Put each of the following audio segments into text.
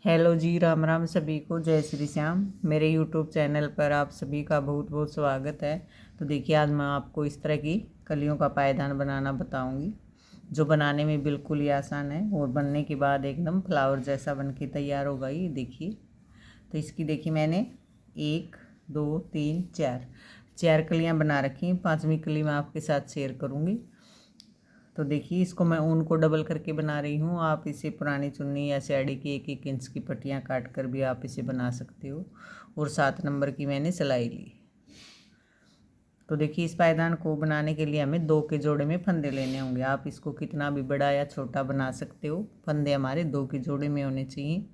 Hello जी, राम राम सभी को, जय श्री श्याम। मेरे यूट्यूब चैनल पर आप सभी का बहुत बहुत स्वागत है। तो देखिए, आज मैं आपको इस तरह की कलियों का पायदान बनाना बताऊंगी, जो बनाने में बिल्कुल ही आसान है और बनने के बाद एकदम फ्लावर जैसा बन के तैयार होगा। ये देखिए, तो इसकी देखिए मैंने 1 2 3 4 कलियाँ बना रखी हैं। 5वीं कली मैं आपके साथ शेयर करूँगी। तो देखिए, इसको मैं ऊन को डबल करके बना रही हूँ। आप इसे पुरानी चुन्नी या साड़ी की 1-1 इंच की पट्टियाँ काट कर भी आप इसे बना सकते हो। और 7 नंबर की मैंने सिलाई ली। तो देखिए, इस पायदान को बनाने के लिए हमें 2 के जोड़े में फंदे लेने होंगे। आप इसको कितना भी बड़ा या छोटा बना सकते हो, फंदे हमारे 2 के जोड़े में होने चाहिए।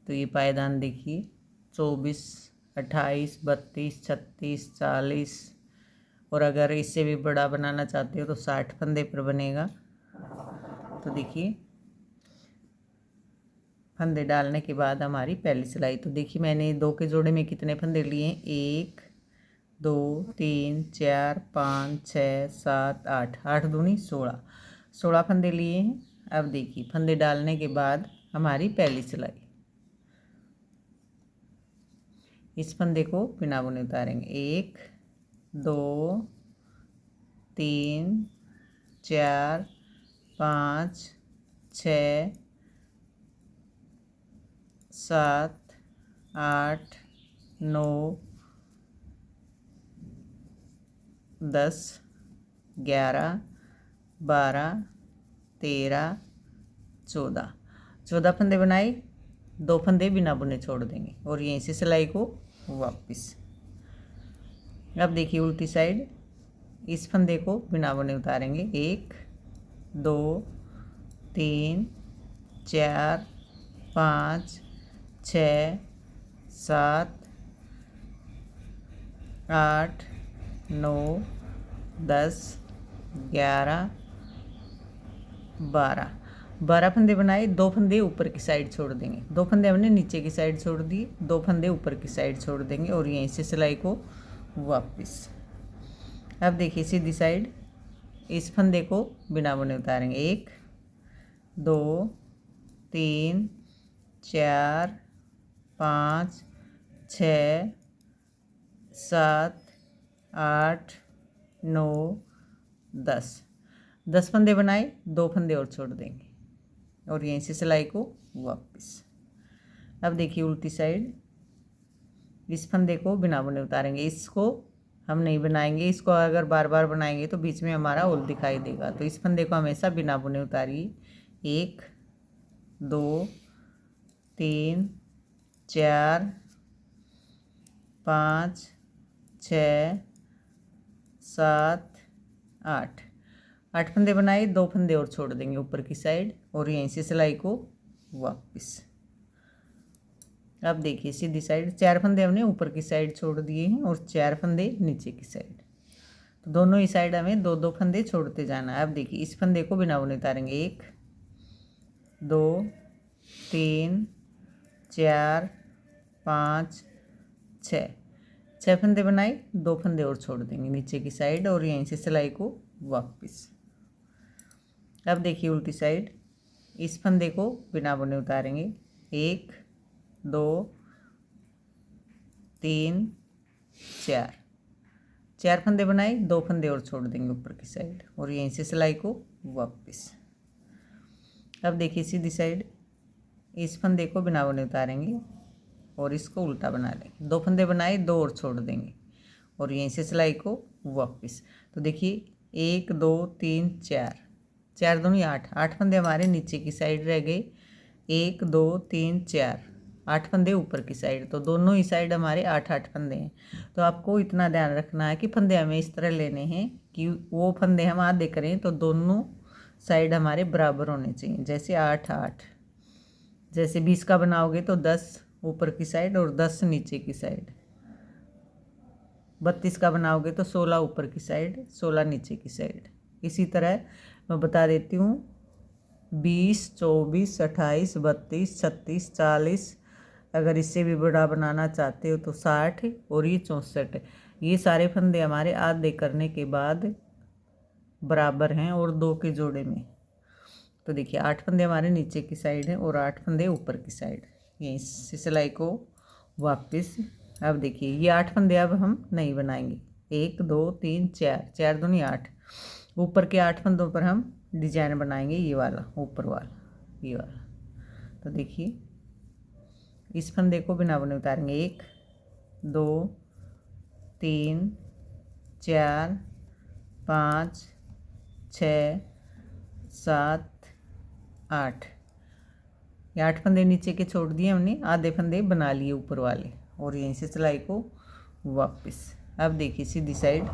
तो ये पायदान देखिए, 24, 28, 32, 36, 40, और अगर इससे भी बड़ा बनाना चाहते हो तो 60 फंदे पर बनेगा। तो देखिए, फंदे डालने के बाद हमारी पहली सिलाई। तो देखिए, मैंने 2 के जोड़े में कितने फंदे लिए हैं, 1 2 3 4 5 6 7 8, 8 दूनी 16 फंदे लिए हैं। अब देखिए, फंदे डालने के बाद हमारी पहली सिलाई। इस फंदे को बिना बुने उतारेंगे। 1 2 3 4 5 6 7 8 9 10 11 12 13 14 फंदे बनाए। 2 फंदे बिना बुने छोड़ देंगे और यहीं से सिलाई को वापस। अब देखिए, उल्टी साइड इस फंदे को बिना बुने उतारेंगे। 1 2 3 4 5 6 7 8 9 10 11 12 फंदे बनाए। 2 फंदे ऊपर की साइड छोड़ देंगे। 2 फंदे हमने नीचे की साइड छोड़ दिए, 2 फंदे ऊपर की साइड छोड़ देंगे और यहीं से सिलाई को वापस। अब देखिए, सीधी साइड इस फंदे को बिना बुने उतारेंगे। 1 2 3 4 5 6 7 8 9 10 फंदे बनाए। 2 फंदे और छोड़ देंगे और यहीं से सिलाई को वापस। अब देखिए, उल्टी साइड इस फंदे को बिना बुने उतारेंगे। इसको हम नहीं बनाएंगे, इसको अगर बार बार बनाएंगे तो बीच में हमारा होल दिखाई देगा। तो इस फंदे को हमेशा बिना बुने उतारिए। 1 2 3 4 5 6 7 8 फंदे बनाए। 2 फंदे और छोड़ देंगे ऊपर की साइड और यहीं से सिलाई को वापस। अब देखिए, सीधी साइड 4 फंदे हमने ऊपर की साइड छोड़ दिए हैं और 4 फंदे नीचे की साइड। तो दोनों ही साइड हमें 2-2 फंदे छोड़ते जाना है। अब देखिए, इस फंदे को बिना बुने उतारेंगे। 1 2 3 4 5 6 फंदे बनाए। 2 फंदे और छोड़ देंगे नीचे की साइड और यहीं से सिलाई को वापस। अब देखिए, उल्टी साइड इस फंदे को बिना बुने उतारेंगे। 1 2 3 4 फंदे बनाए। 2 फंदे और छोड़ देंगे ऊपर की साइड और यहीं से सिलाई को वापस। अब देखिए, सीधी साइड इस फंदे को बिना बुने उतारेंगे और इसको उल्टा बना लेंगे। 2 फंदे बनाए, 2 और छोड़ देंगे और यहीं से सिलाई को वापस। तो देखिए, 1 2 3 4 दूनी 8 फंदे हमारे नीचे की साइड रह गए। 1 2 3 4 फंदे ऊपर की साइड। तो दोनों ही साइड हमारे 8 फंदे हैं। तो आपको इतना ध्यान रखना है कि फंदे हमें इस तरह लेने हैं कि वो फंदे हम आधे करें तो दोनों साइड हमारे बराबर होने चाहिए। जैसे 8 जैसे 20 का बनाओगे तो 10 ऊपर की साइड और 10 नीचे की साइड। 32 का बनाओगे तो 16 ऊपर की साइड, 16 नीचे की साइड। इसी तरह मैं बता देती हूँ। 20 24 28 32 36 40, अगर इससे भी बड़ा बनाना चाहते हो तो 60 और ये 64। ये सारे फंदे हमारे आधे करने के बाद बराबर हैं और 2 के जोड़े में। तो देखिए, 8 फंदे हमारे नीचे की साइड हैं और 8 फंदे ऊपर की साइड। यहीं से सिलाई को वापस। अब देखिए ये 8 फंदे अब हम नहीं बनाएंगे, 1 2 3 4, 4 दूनी 8। ऊपर के 8 फंदों पर हम डिजाइन बनाएंगे, ये वाला ऊपर वाला, ये वाला। तो देखिए इस फंदे को बिना बुने उतारेंगे, 1 2 3 4 5 6 7 8। ये 8 फंदे नीचे के छोड़ दिए हमने, आधे फंदे बना लिए ऊपर वाले, और यहीं से सिलाई को वापस। अब देखिए सीधी साइड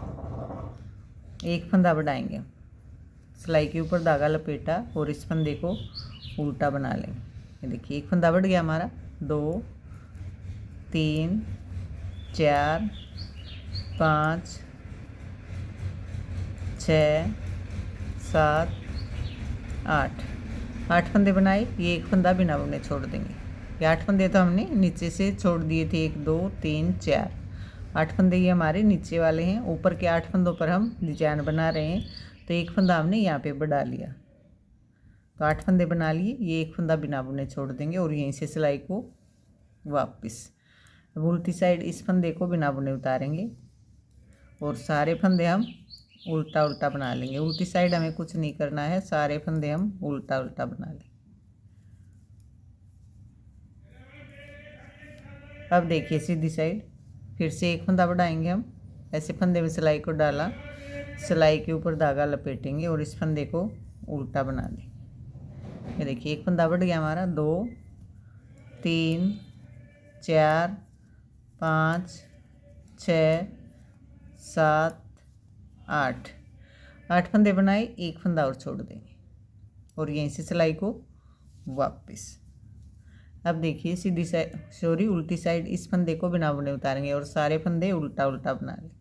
एक फंदा बढ़ाएंगे हम, सिलाई के ऊपर धागा लपेटा और इस फंदे को उल्टा बना लेंगे। ये देखिए एक फंदा बढ़ गया हमारा, 2 3 4 5 6 7 8। 8 फंदे बनाए, ये एक फंदा बिना बुने छोड़ देंगे। ये 8 फंदे तो हमने नीचे से छोड़ दिए थे, 1 2 3 4। 8 फंदे ये हमारे नीचे वाले हैं। ऊपर के 8 फंदों पर हम डिजाइन बना रहे हैं, तो एक फंदा हमने यहाँ पे बढ़ा लिया। तो 8 फंदे बना लिए, ये एक फंदा बिना बुने छोड़ देंगे और यहीं से सिलाई को वापस। अब उल्टी साइड इस फंदे को बिना बुने उतारेंगे और सारे फंदे हम उल्टा उल्टा बना लेंगे। उल्टी साइड हमें कुछ नहीं करना है, सारे फंदे हम उल्टा उल्टा बना लेंगे। अब देखिए सीधी साइड फिर से एक फंदा बढ़ाएंगे हम, ऐसे फंदे में सिलाई को डाला, सिलाई के ऊपर धागा लपेटेंगे और इस फंदे को उल्टा बना देंगे। ये देखिए एक फंदा बढ़ गया हमारा, 2 3 4 5 6 7 8। 8 फंदे बनाए, एक फंदा और छोड़ देंगे और यहीं से सिलाई को वापस। अब देखिए सीधी साइड उल्टी साइड इस फंदे को बिना बुने उतारेंगे और सारे फंदे उल्टा उल्टा बना लेंगे।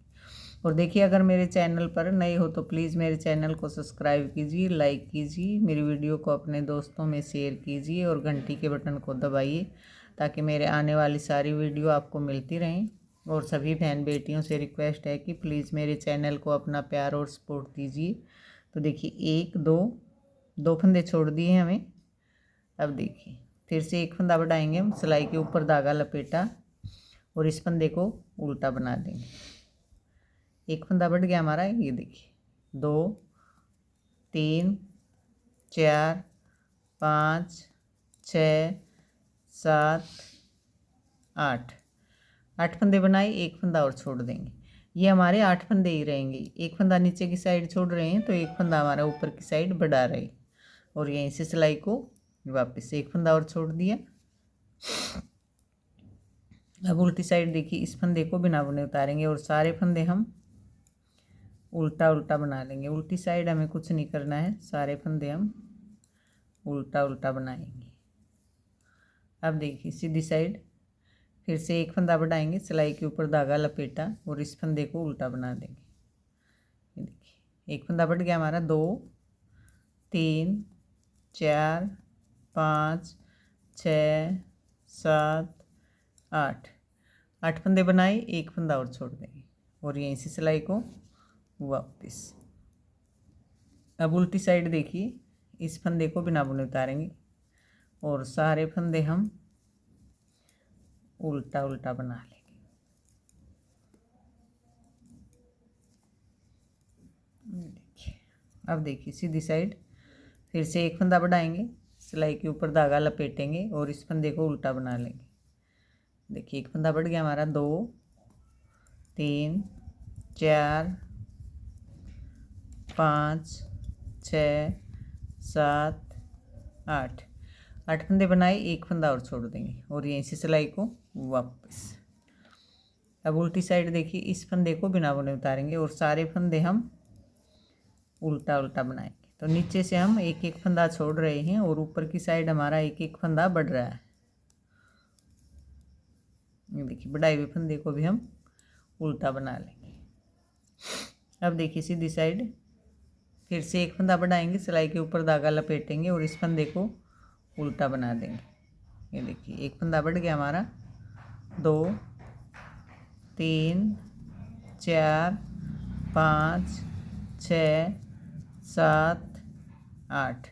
और देखिए अगर मेरे चैनल पर नए हो तो प्लीज़ मेरे चैनल को सब्सक्राइब कीजिए, लाइक कीजिए, मेरी वीडियो को अपने दोस्तों में शेयर कीजिए और घंटी के बटन को दबाइए ताकि मेरे आने वाली सारी वीडियो आपको मिलती रहें। और सभी बहन बेटियों से रिक्वेस्ट है कि प्लीज़ मेरे चैनल को अपना प्यार और सपोर्ट दीजिए। तो देखिए 1 2 फंदे छोड़ दिए हैं हमें। अब देखिए फिर से एक फंदा बढ़ाएंगे हम, सिलाई के ऊपर धागा लपेटा और इस फंदे को उल्टा बना देंगे। एक फंदा बढ़ गया हमारा, ये देखिए 2 3 4 5 6 7 8। 8 फंदे बनाए, एक फंदा और छोड़ देंगे। ये हमारे 8 फंदे ही रहेंगे। एक फंदा नीचे की साइड छोड़ रहे हैं तो एक फंदा हमारा ऊपर की साइड बढ़ा रहे और यहीं से सिलाई को वापस, एक फंदा और छोड़ दिया। अब उल्टी साइड देखिए इस फंदे को बिना बुने उतारेंगे और सारे फंदे हम उल्टा उल्टा बना लेंगे। उल्टी साइड हमें कुछ नहीं करना है, सारे फंदे हम उल्टा उल्टा बनाएंगे। अब देखिए सीधी साइड फिर से एक फंदा बढ़ाएंगे, सिलाई के ऊपर धागा लपेटा और इस फंदे को उल्टा बना देंगे। ये देखिए एक फंदा बढ़ गया हमारा, 2 3 4 5 6 7 8। 8 फंदे बनाए, एक फंदा और छोड़ देंगे और यहीं से सिलाई को वापस। अब उल्टी साइड देखिए इस फंदे को बिना बुने उतारेंगे और सारे फंदे हम उल्टा उल्टा बना लेंगे। देखिए अब देखिए सीधी साइड फिर से एक फंदा बढ़ाएंगे, सिलाई के ऊपर धागा लपेटेंगे और इस फंदे को उल्टा बना लेंगे। देखिए एक फंदा बढ़ गया हमारा, 2 3 4 5 6 7 8। 8 फंदे बनाए, एक फंदा और छोड़ देंगे और यहीं से सिलाई को वापस। अब उल्टी साइड देखिए इस फंदे को बिना बुने उतारेंगे और सारे फंदे हम उल्टा उल्टा बनाएंगे। तो नीचे से हम एक एक फंदा छोड़ रहे हैं और ऊपर की साइड हमारा एक एक फंदा बढ़ रहा है। ये देखिए बढ़ाए हुए फंदे को भी हम उल्टा बना लेंगे। अब देखिए सीधी साइड फिर से एक फंदा बढ़ाएंगे, सिलाई के ऊपर धागा लपेटेंगे और इस फंदे को उल्टा बना देंगे। ये देखिए एक फंदा बढ़ गया हमारा, 2 3 4 5 6 7 8।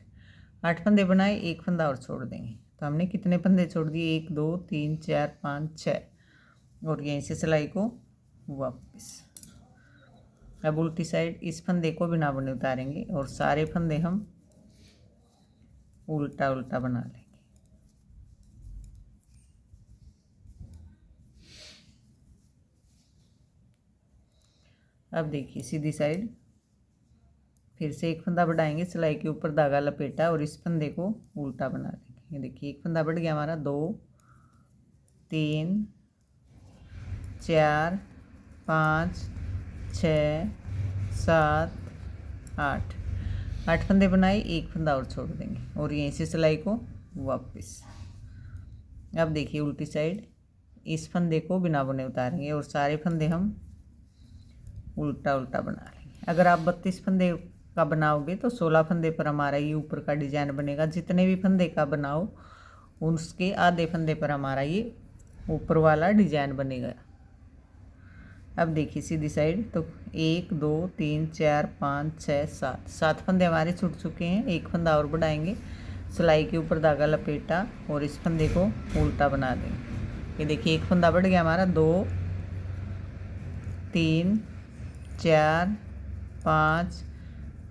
8 फंदे बनाए, एक फंदा और छोड़ देंगे तो हमने कितने फंदे छोड़ दिए, 1 2 3 4 5 6, और यहीं से सिलाई को वापस। अब उल्टी साइड इस फंदे को बिना बुने उतारेंगे और सारे फंदे हम उल्टा उल्टा बना लेंगे। अब देखिए सीधी साइड फिर से एक फंदा बढ़ाएंगे, सिलाई के ऊपर धागा लपेटा और इस फंदे को उल्टा बना लेंगे। ये देखिए एक फंदा बढ़ गया हमारा, 2 3 4 5 6 7 8, 8 फंदे बनाए, एक फंदा और छोड़ देंगे और यहीं से सिलाई को वापस। अब देखिए उल्टी साइड इस फंदे को बिना बुने उतारेंगे और सारे फंदे हम उल्टा उल्टा बना लेंगे। अगर आप 32 फंदे का बनाओगे तो 16 फंदे पर हमारा ये ऊपर का डिजाइन बनेगा। जितने भी फंदे का बनाओ उसके आधे फंदे पर हमारा ये ऊपर वाला डिजाइन बनेगा। अब देखिए सीधी साइड तो 1 2 3 4 5 6 7, 7 फंदे हमारे छूट चुके हैं। एक फंदा और बढ़ाएंगे, सिलाई के ऊपर धागा लपेटा और इस फंदे को उल्टा बना देंगे। ये देखिए एक फंदा बढ़ गया हमारा, 2 3 4 5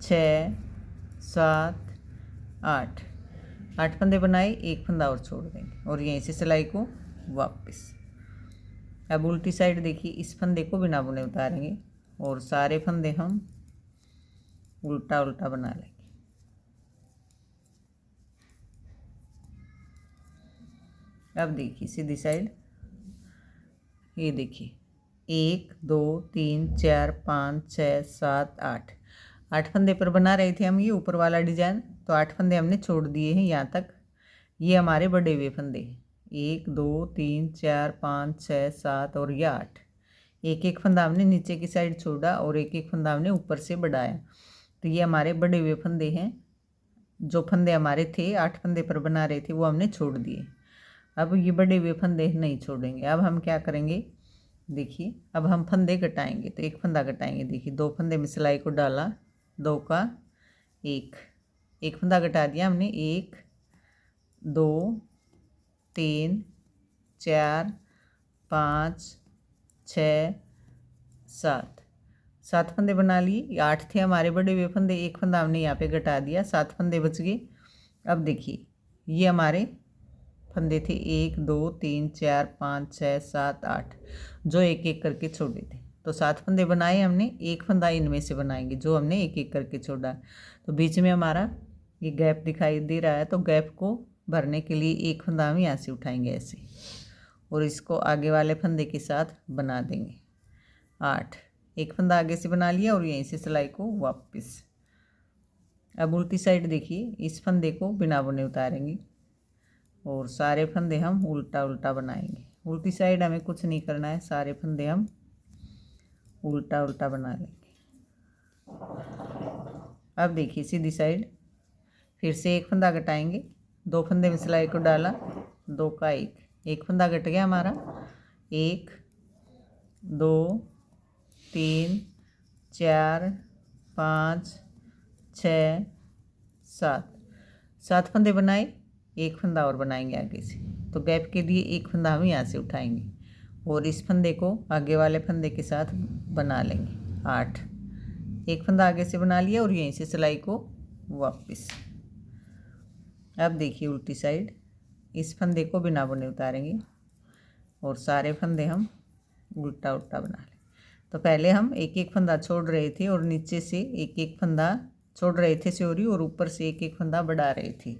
6 7 8, 8 फंदे बनाए, एक फंदा और छोड़ देंगे और यहीं से सिलाई को वापस। अब उल्टी साइड देखिए इस फंदे को बिना बुने उतारेंगे और सारे फंदे हम उल्टा उल्टा बना लेंगे। अब देखिए सीधी साइड, ये देखिए 1 2 3 4 5 6 7 8, 8 फंदे पर बना रहे थे हम ये ऊपर वाला डिजाइन, तो 8 फंदे हमने छोड़ दिए हैं यहाँ तक। ये हमारे बढ़े हुए फंदे 1 2 3 4 5 6 7 और ये 8, एक एक फंदा हमने नीचे की साइड छोड़ा और एक एक फंदा हमने ऊपर से बढ़ाया। तो ये हमारे बढ़े हुए फंदे हैं। जो फंदे हमारे थे 8 फंदे पर बना रहे थे वो हमने छोड़ दिए। अब ये बढ़े हुए फंदे नहीं छोड़ेंगे। अब हम क्या करेंगे, देखिए अब हम फंदे घटाएंगे। तो एक फंदा घटाएंगे, देखिए 2 फंदे में सिलाई को डाला, 2 का 1, एक फंदा घटा दिया हमने, 1 2 3 4 5 6 7, 7 फंदे बना लिए। 8 थे हमारे बड़े हुए फंदे, एक फंदा हमने यहाँ पे घटा दिया, 7 फंदे बच गए। अब देखिए ये हमारे फंदे थे 1 2 3 4 5 6 7 8, जो एक एक करके छोड़े थे। तो 7 फंदे बनाए हमने, एक फंदा इनमें से बनाएंगे जो हमने एक एक करके छोड़ा। तो बीच में हमारा ये गैप दिखाई दे रहा है, तो गैप को भरने के लिए एक फंदा हम यहाँ से उठाएंगे ऐसे और इसको आगे वाले फंदे के साथ बना देंगे। 8, एक फंदा आगे से बना लिया और यहीं से सिलाई को वापस। अब उल्टी साइड देखिए इस फंदे को बिना बुने उतारेंगे और सारे फंदे हम उल्टा उल्टा बनाएंगे। उल्टी साइड हमें कुछ नहीं करना है, सारे फंदे हम उल्टा उल्टा बना लेंगे। अब देखिए सीधी साइड फिर से एक फंदा घटाएंगे, 2 फंदे में सिलाई को डाला, 2 का 1, एक फंदा घट गया हमारा, 1 2 3 4 5 6 7, 7 फंदे बनाए, एक फंदा और बनाएंगे आगे से। तो गैप के लिए एक फंदा हम यहाँ से उठाएंगे और इस फंदे को आगे वाले फंदे के साथ बना लेंगे। 8, एक फंदा आगे से बना लिया और यहीं से सिलाई को वापस। अब देखिए उल्टी साइड इस फंदे को बिना बुने उतारेंगे और सारे फंदे हम उल्टा उल्टा बना लें। तो पहले हम एक एक फंदा छोड़ रहे थे और नीचे से एक एक फंदा छोड़ रहे थे सियोरी और ऊपर से एक एक फंदा बढ़ा रहे थे।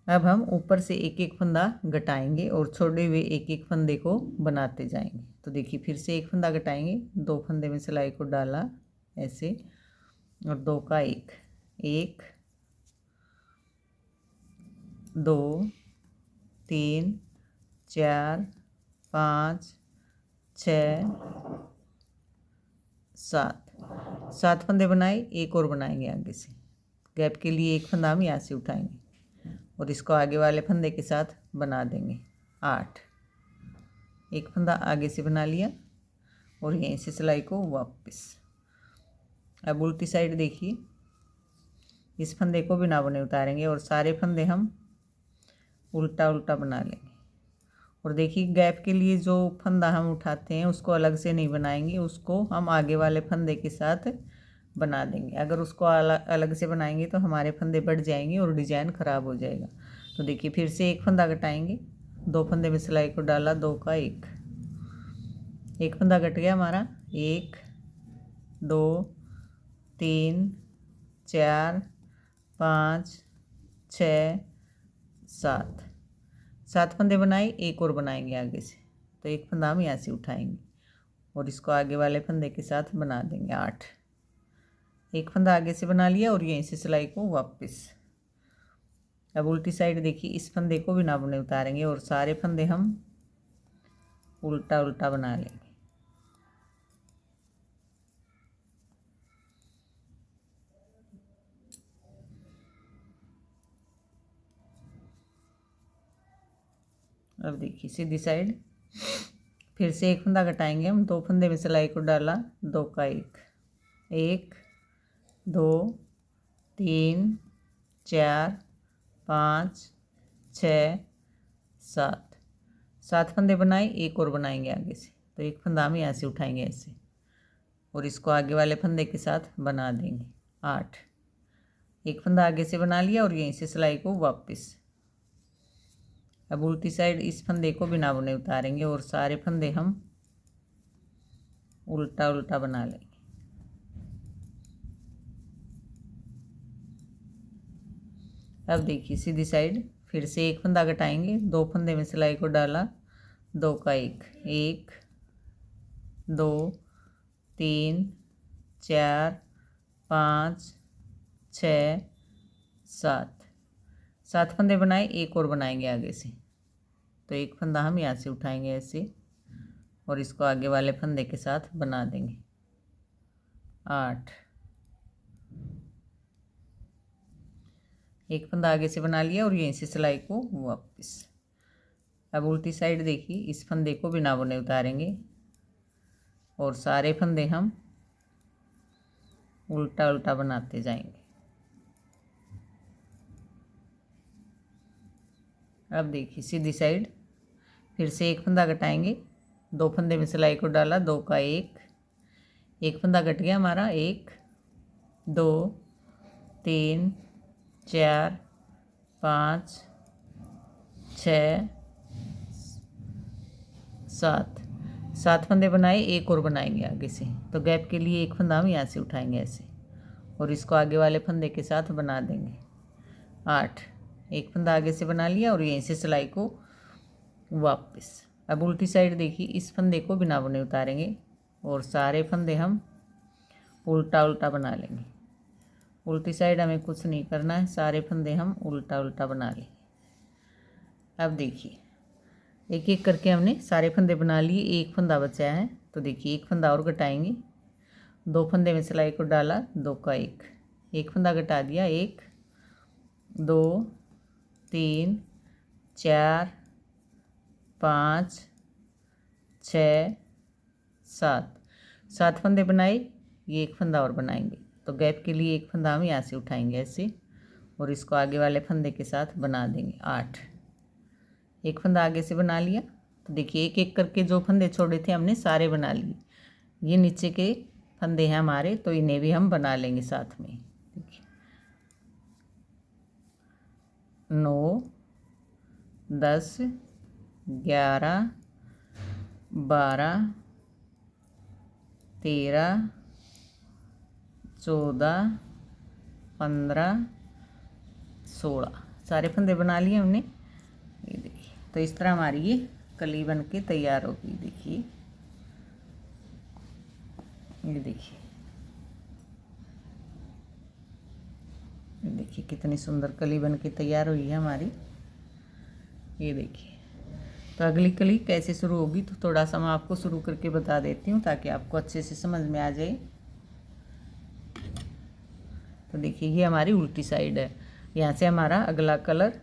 अब हम ऊपर से एक एक फंदा घटाएंगे और छोड़े हुए एक एक फंदे को बनाते जाएंगे। तो देखिए फिर से एक फंदा घटाएंगे, 2 फंदे में सिलाई को डाला ऐसे और 2 का 1, 1 2 3 4 5 6 7, 7 फंदे बनाए, एक और बनाएंगे आगे से। गैप के लिए एक फंदा हम यहाँ से उठाएंगे और इसको आगे वाले फंदे के साथ बना देंगे। 8, एक फंदा आगे से बना लिया और यहीं से सिलाई को वापस। अब उल्टी साइड देखिए इस फंदे को बिना बुने उतारेंगे और सारे फंदे हम उल्टा उल्टा बना लेंगे। और देखिए गैप के लिए जो फंदा हम उठाते हैं उसको अलग से नहीं बनाएंगे, उसको हम आगे वाले फंदे के साथ बना देंगे। अगर उसको अलग से बनाएंगे तो हमारे फंदे बढ़ जाएंगे और डिज़ाइन ख़राब हो जाएगा। तो देखिए फिर से एक फंदा कटाएंगे, 2 फंदे में सिलाई को डाला, 2 का 1 फंदा कट गया हमारा। 1 2 3 4 5 6 7 फंदे बनाए, एक और बनाएंगे आगे से। तो एक फंदा हम यहाँ से उठाएंगे और इसको आगे वाले फंदे के साथ बना देंगे 8। एक फंदा आगे से बना लिया और यहीं से सिलाई को वापस। अब उल्टी साइड देखिए, इस फंदे को बिना बुने उतारेंगे और सारे फंदे हम उल्टा उल्टा बना लेंगे। अब देखिए सीधी साइड फिर से एक फंदा कटाएंगे हम, 2 फंदे में सिलाई को डाला, 2 का 1 2 3 4 5 6 7 फंदे बनाए, एक और बनाएंगे आगे से। तो एक फंदा हम यहाँ से उठाएंगे ऐसे और इसको आगे वाले फंदे के साथ बना देंगे 8। एक फंदा आगे से बना लिया और यहीं से सिलाई को वापस। अब उल्टी साइड इस फंदे को बिना बुने उतारेंगे और सारे फंदे हम उल्टा उल्टा बना लेंगे। अब देखिए सीधी साइड फिर से एक फंदा कटाएंगे, 2 फंदे में सिलाई को डाला, 2 का 1 2 3 4 5 6 7 फंदे बनाए, एक और बनाएंगे आगे से। तो एक फंदा हम यहाँ से उठाएंगे ऐसे और इसको आगे वाले फंदे के साथ बना देंगे 8। एक फंदा आगे से बना लिया और यहीं से सिलाई को वापस। अब उल्टी साइड देखिए, इस फंदे को बिना बुने उतारेंगे और सारे फंदे हम उल्टा उल्टा बनाते जाएंगे। अब देखिए सीधी साइड फिर से एक फंदा कटाएंगे, 2 फंदे में सिलाई को डाला, 2 का 1 फंदा कट गया हमारा। 1 2 3 4 5 6 7 फंदे बनाए, एक और बनाएंगे आगे से। तो गैप के लिए एक फंदा हम यहाँ से उठाएंगे ऐसे और इसको आगे वाले फंदे के साथ बना देंगे 8। एक फंदा आगे से बना लिया और यहीं से सिलाई को वापस। अब उल्टी साइड देखिए, इस फंदे को बिना बुने उतारेंगे और सारे फंदे हम उल्टा उल्टा बना लेंगे। उल्टी साइड हमें कुछ नहीं करना है, सारे फंदे हम उल्टा उल्टा बना लेंगे। अब देखिए एक एक करके हमने सारे फंदे बना लिए, एक फंदा बचा है। तो देखिए एक फंदा और घटाएंगे, 2 फंदे में सिलाई को डाला, 2 का 1 फंदा घटा दिया। 1 2 3 4 5 6 7 फंदे बनाए, ये एक फंदा और बनाएंगे। तो गैप के लिए एक फंदा हम यहाँ से उठाएंगे ऐसे और इसको आगे वाले फंदे के साथ बना देंगे 8। एक फंदा आगे से बना लिया। तो देखिए एक एक करके जो फंदे छोड़े थे हमने सारे बना लिए। ये नीचे के फंदे हैं हमारे, तो इन्हें भी हम बना लेंगे साथ में। देखिए 9 10 11 12 13 14 15 16 सारे फंदे बना लिए हमने। ये देखिए तो इस तरह हमारी ये कली बन के तैयार होगी। देखिए ये देखिए, ये देखिए कितनी सुंदर कली बन के तैयार हुई है हमारी। ये देखिए तो अगली कली कैसे शुरू होगी तो थोड़ा सा मैं आपको शुरू करके बता देती हूँ ताकि आपको अच्छे से समझ में आ जाए। तो देखिए ये हमारी उल्टी साइड है, यहाँ से हमारा अगला कलर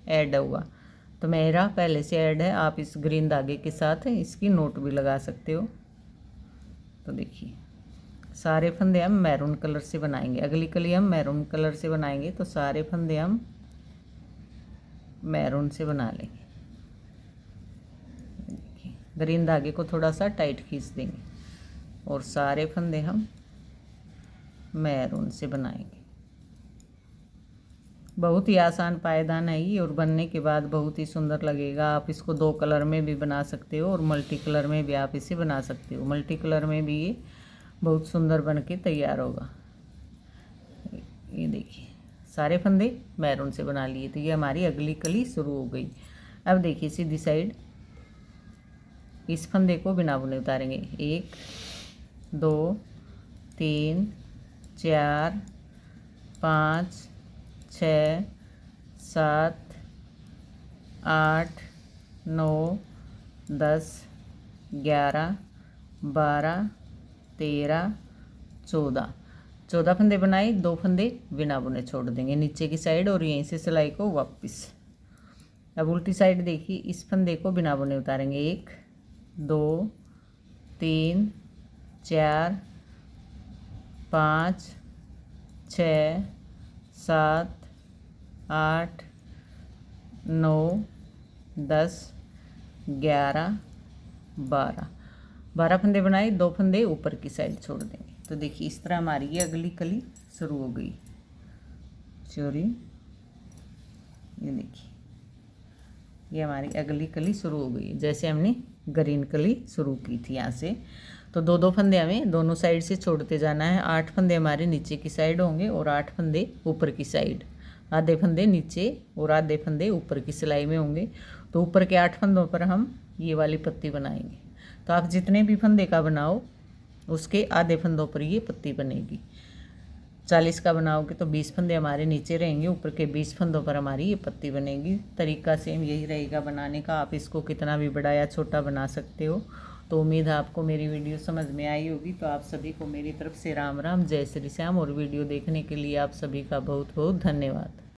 ऐड हुआ। तो मेरा पहले से ऐड है, आप इस ग्रीन धागे के साथ इसकी नोट भी लगा सकते हो। तो देखिए सारे फंदे हम मैरून कलर से बनाएंगे, अगली कली हम मैरून कलर से बनाएंगे। तो सारे फंदे हम मैरून से बना लेंगे। ग्रीन धागे को थोड़ा सा टाइट खींच देंगे और सारे फंदे हम मैरून से बनाएंगे। बहुत ही आसान पायदान है ये और बनने के बाद बहुत ही सुंदर लगेगा। आप इसको 2 कलर में भी बना सकते हो और मल्टी कलर में भी आप इसे बना सकते हो। मल्टी कलर में भी ये बहुत सुंदर बन के तैयार होगा। ये देखिए सारे फंदे मैरून से बना लिए। तो ये हमारी अगली कली शुरू हो गई। अब देखिए सीधी साइड इस फंदे को बिना बुने उतारेंगे। 1 2 3 4 5 6 7 8 9 10 11 12 13 14 फंदे बनाए, 2 फंदे बिना बुने छोड़ देंगे नीचे की साइड और यहीं से सिलाई को वापस। अब उल्टी साइड देखिए इस फंदे को बिना बुने उतारेंगे। 1 2 3 4 5 6 7 8 9 10 11 12 फंदे बनाए, 2 फंदे ऊपर की साइड छोड़ देंगे। तो देखिए इस तरह हमारी ये अगली कली शुरू हो गई। चोरी ये देखिए ये हमारी अगली कली शुरू हो गई जैसे हमने ग्रीन कली शुरू की थी। यहाँ से तो 2 फंदे हमें दोनों साइड से छोड़ते जाना है। 8 फंदे हमारे नीचे की साइड होंगे और 8 फंदे ऊपर की साइड। आधे फंदे नीचे और आधे फंदे ऊपर की सिलाई में होंगे। तो ऊपर के 8 फंदों पर हम ये वाली पत्ती बनाएंगे। तो आप जितने भी फंदे का बनाओ उसके आधे फंदों पर ये पत्ती बनेगी। 40 का बनाओगे तो 20 फंदे हमारे नीचे रहेंगे, ऊपर के 20 फंदों पर हमारी ये पत्ती बनेगी। तरीका सेम यही रहेगा बनाने का। आप इसको कितना भी बड़ा या छोटा बना सकते हो। तो उम्मीद है आपको मेरी वीडियो समझ में आई होगी। तो आप सभी को मेरी तरफ से राम राम, जय श्री श्याम। और वीडियो देखने के लिए आप सभी का बहुत बहुत धन्यवाद।